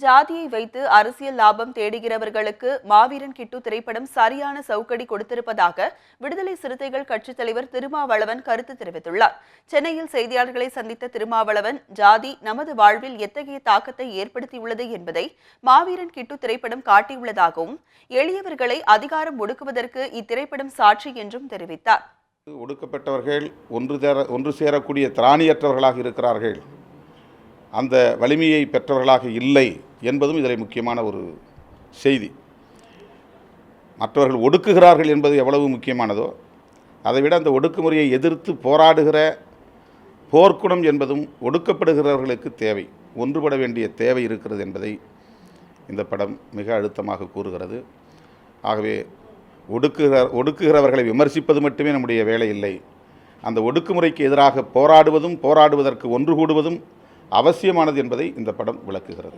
ஜாதியை வைத்து அரசியல் லாபம் தேடுகிறவர்களுக்கு மாவீரன் கிட்டு திரைப்படம் சரியான சவுக்கடி கொடுத்திருப்பதாக விடுதலை சிறுத்தைகள் கட்சித் தலைவர் திருமாவளவன் கருத்து தெரிவித்துள்ளார். சென்னையில் செய்தியாளர்களை சந்தித்த திருமாவளவன், ஜாதி நமது வாழ்வில் எத்தகைய தாக்கத்தை ஏற்படுத்தியுள்ளது என்பதை மாவீரன் கிட்டு திரைப்படம் காட்டியுள்ளதாகவும், எளியவர்களை அதிகாரம் ஒடுக்குவதற்கு இத்திரைப்படம் சாட்சி என்றும் தெரிவித்தார். ஒடுக்கப்பட்டவர்கள் ஒன்று சேரக்கூடிய திராணியற்றவர்களாக இருக்கிறார்கள், அந்த வலிமையை பெற்றவர்களாக இல்லை என்பதும் இதில் முக்கியமான ஒரு செய்தி. மற்றவர்கள் ஒடுக்குகிறார்கள் என்பது எவ்வளவு முக்கியமானதோ, அதைவிட அந்த ஒடுக்குமுறையை எதிர்த்து போராடுகிற போர்க்குணம் என்பதும் ஒடுக்கப்படுகிறவர்களுக்கு தேவை, ஒன்றுபட வேண்டிய தேவை இருக்கிறது என்பதை இந்த படம் மிக அழுத்தமாக கூறுகிறது. ஆகவே ஒடுக்குகிறவர்களை விமர்சிப்பது மட்டுமே நம்முடைய வேலை இல்லை, அந்த ஒடுக்குமுறைக்கு எதிராக போராடுவதற்கு ஒன்று கூடுவதும் அவசியமானது என்பதை இந்த படம் விளக்குகிறது.